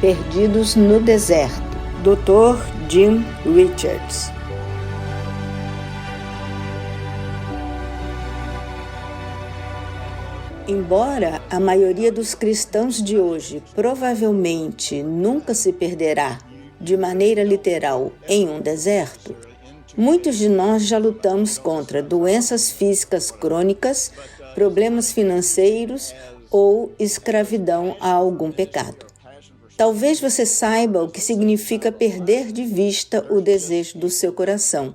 Perdidos no Deserto, Dr. Jim Richards. Embora a maioria dos cristãos de hoje provavelmente nunca se perderá, de maneira literal, em um deserto, muitos de nós já lutamos contra doenças físicas crônicas, problemas financeiros ou escravidão a algum pecado. Talvez você saiba o que significa perder de vista o desejo do seu coração.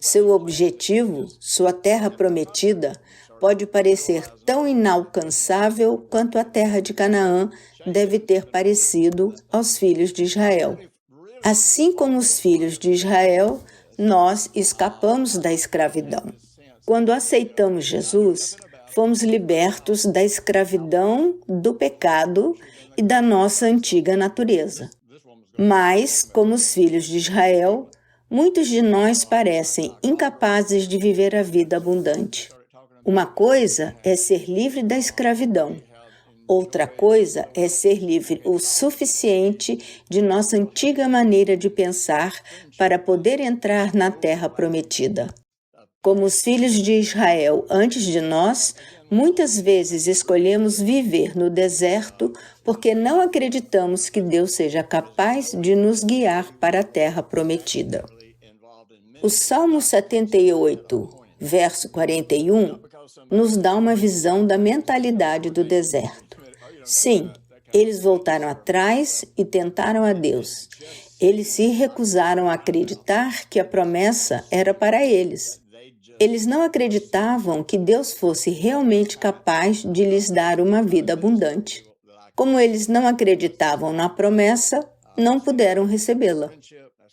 Seu objetivo, sua terra prometida, pode parecer tão inalcançável quanto a terra de Canaã deve ter parecido aos filhos de Israel. Assim como os filhos de Israel, nós escapamos da escravidão. Quando aceitamos Jesus, fomos libertos da escravidão, do pecado e da nossa antiga natureza. Mas, como os filhos de Israel, muitos de nós parecem incapazes de viver a vida abundante. Uma coisa é ser livre da escravidão. Outra coisa é ser livre o suficiente de nossa antiga maneira de pensar para poder entrar na terra prometida. Como os filhos de Israel antes de nós, muitas vezes escolhemos viver no deserto porque não acreditamos que Deus seja capaz de nos guiar para a terra prometida. O Salmo 78, verso 41, nos dá uma visão da mentalidade do deserto. Sim, eles voltaram atrás e tentaram a Deus. Eles se recusaram a acreditar que a promessa era para eles. Eles não acreditavam que Deus fosse realmente capaz de lhes dar uma vida abundante. Como eles não acreditavam na promessa, não puderam recebê-la.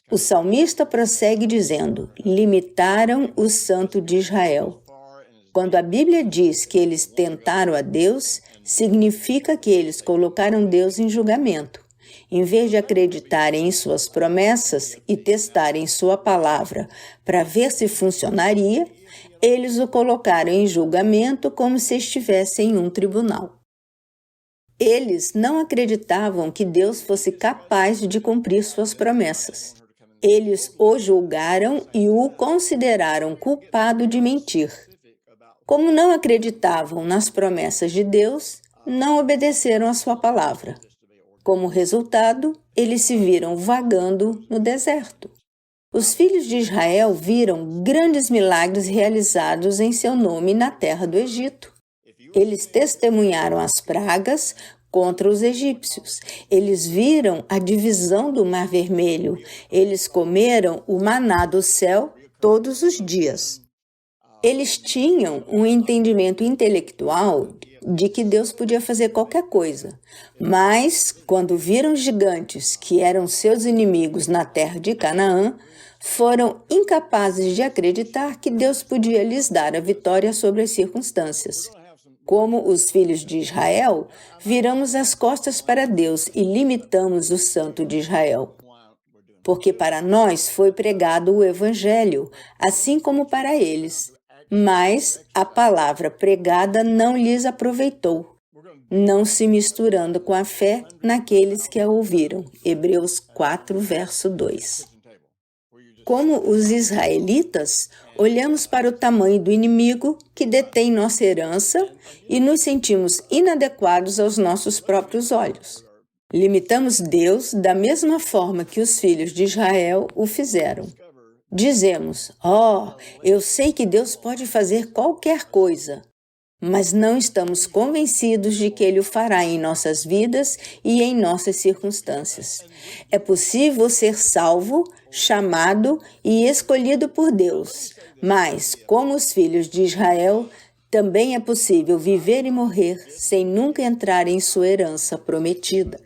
O salmista prossegue dizendo: limitaram o Santo de Israel. Quando a Bíblia diz que eles tentaram a Deus, significa que eles colocaram Deus em julgamento. Em vez de acreditarem em suas promessas e testarem sua palavra para ver se funcionaria, eles o colocaram em julgamento como se estivessem em um tribunal. Eles não acreditavam que Deus fosse capaz de cumprir suas promessas. Eles o julgaram e o consideraram culpado de mentir. Como não acreditavam nas promessas de Deus, não obedeceram à sua palavra. Como resultado, eles se viram vagando no deserto. Os filhos de Israel viram grandes milagres realizados em seu nome na terra do Egito. Eles testemunharam as pragas contra os egípcios. Eles viram a divisão do Mar Vermelho. Eles comeram o maná do céu todos os dias. Eles tinham um entendimento intelectual de que Deus podia fazer qualquer coisa. Mas, quando viram gigantes que eram seus inimigos na terra de Canaã, foram incapazes de acreditar que Deus podia lhes dar a vitória sobre as circunstâncias. Como os filhos de Israel, viramos as costas para Deus e limitamos o Santo de Israel. Porque para nós foi pregado o Evangelho, assim como para eles. Mas a palavra pregada não lhes aproveitou, não se misturando com a fé naqueles que a ouviram. Hebreus 4, verso 2. Como os israelitas, olhamos para o tamanho do inimigo que detém nossa herança e nos sentimos inadequados aos nossos próprios olhos. Limitamos Deus da mesma forma que os filhos de Israel o fizeram. Dizemos: eu sei que Deus pode fazer qualquer coisa, mas não estamos convencidos de que Ele o fará em nossas vidas e em nossas circunstâncias. É possível ser salvo, chamado e escolhido por Deus, mas, como os filhos de Israel, também é possível viver e morrer sem nunca entrar em sua herança prometida.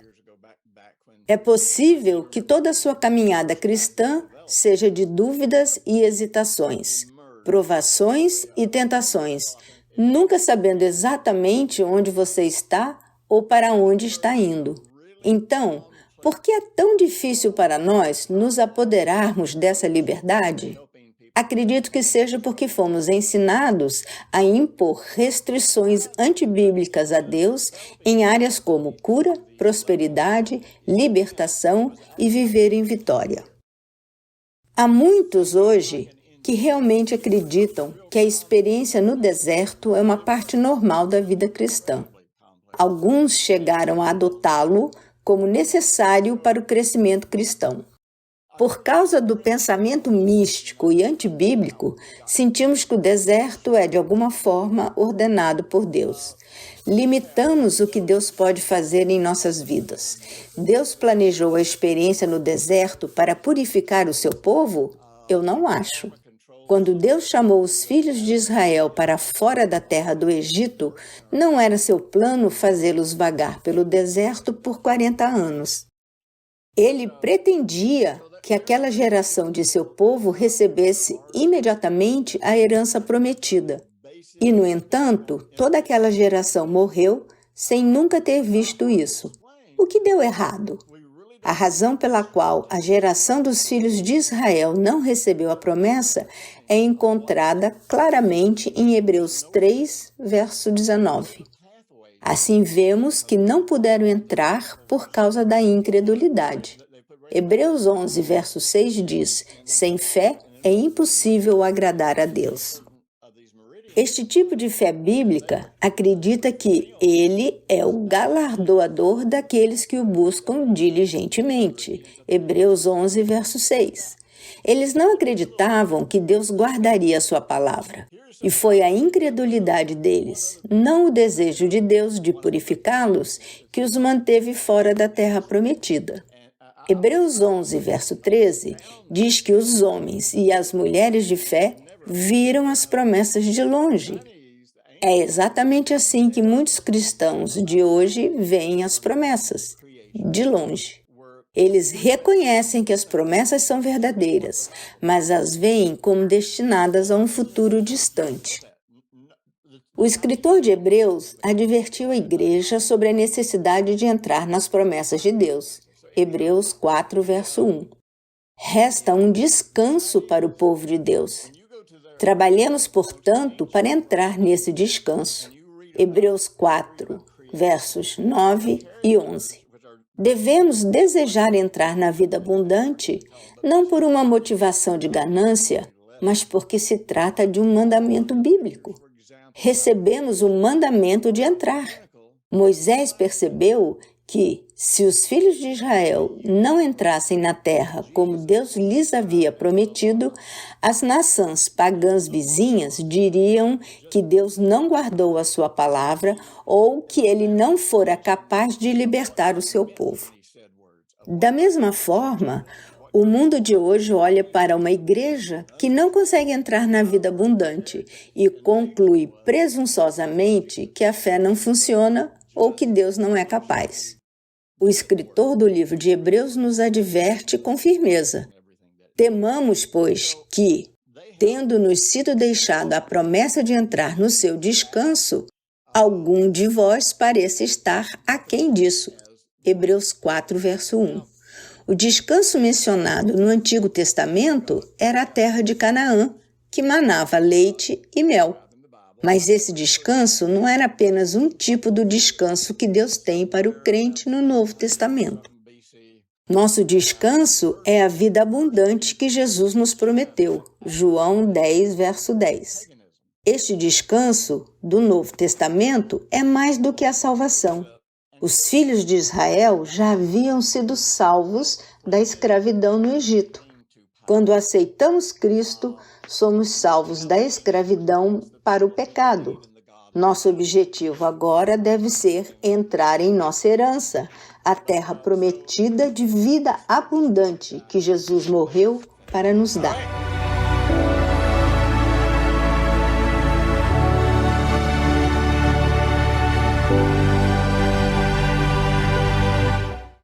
É possível que toda a sua caminhada cristã seja de dúvidas e hesitações, provações e tentações, nunca sabendo exatamente onde você está ou para onde está indo. Então, por que é tão difícil para nós nos apoderarmos dessa liberdade? Acredito que seja porque fomos ensinados a impor restrições antibíblicas a Deus em áreas como cura, prosperidade, libertação e viver em vitória. Há muitos hoje que realmente acreditam que a experiência no deserto é uma parte normal da vida cristã. Alguns chegaram a adotá-lo como necessário para o crescimento cristão. Por causa do pensamento místico e antibíblico, sentimos que o deserto é, de alguma forma, ordenado por Deus. Limitamos o que Deus pode fazer em nossas vidas. Deus planejou a experiência no deserto para purificar o seu povo? Eu não acho. Quando Deus chamou os filhos de Israel para fora da terra do Egito, não era seu plano fazê-los vagar pelo deserto por 40 anos. Ele pretendia que aquela geração de seu povo recebesse imediatamente a herança prometida. E, no entanto, toda aquela geração morreu sem nunca ter visto isso. O que deu errado? A razão pela qual a geração dos filhos de Israel não recebeu a promessa é encontrada claramente em Hebreus 3, verso 19. Assim vemos que não puderam entrar por causa da incredulidade. Hebreus 11, verso 6 diz: sem fé é impossível agradar a Deus. Este tipo de fé bíblica acredita que Ele é o galardoador daqueles que o buscam diligentemente. Hebreus 11, verso 6. Eles não acreditavam que Deus guardaria a sua palavra. E foi a incredulidade deles, não o desejo de Deus de purificá-los, que os manteve fora da terra prometida. Hebreus 11, verso 13, diz que os homens e as mulheres de fé viram as promessas de longe. É exatamente assim que muitos cristãos de hoje veem as promessas, de longe. Eles reconhecem que as promessas são verdadeiras, mas as veem como destinadas a um futuro distante. O escritor de Hebreus advertiu a igreja sobre a necessidade de entrar nas promessas de Deus. Hebreus 4, verso 1. Resta um descanso para o povo de Deus. Trabalhemos, portanto, para entrar nesse descanso. Hebreus 4, versos 9 e 11. Devemos desejar entrar na vida abundante, não por uma motivação de ganância, mas porque se trata de um mandamento bíblico. Recebemos o mandamento de entrar. Moisés percebeu que, se os filhos de Israel não entrassem na terra como Deus lhes havia prometido, as nações pagãs vizinhas diriam que Deus não guardou a sua palavra ou que ele não fora capaz de libertar o seu povo. Da mesma forma, o mundo de hoje olha para uma igreja que não consegue entrar na vida abundante e conclui presunçosamente que a fé não funciona ou que Deus não é capaz. O escritor do livro de Hebreus nos adverte com firmeza. Temamos, pois, que, tendo-nos sido deixado a promessa de entrar no seu descanso, algum de vós pareça estar aquém disso. Hebreus 4, verso 1. O descanso mencionado no Antigo Testamento era a terra de Canaã, que manava leite e mel. Mas esse descanso não era apenas um tipo do descanso que Deus tem para o crente no Novo Testamento. Nosso descanso é a vida abundante que Jesus nos prometeu. João 10, verso 10. Este descanso do Novo Testamento é mais do que a salvação. Os filhos de Israel já haviam sido salvos da escravidão no Egito. Quando aceitamos Cristo, somos salvos da escravidão para o pecado. Nosso objetivo agora deve ser entrar em nossa herança, a terra prometida de vida abundante que Jesus morreu para nos dar.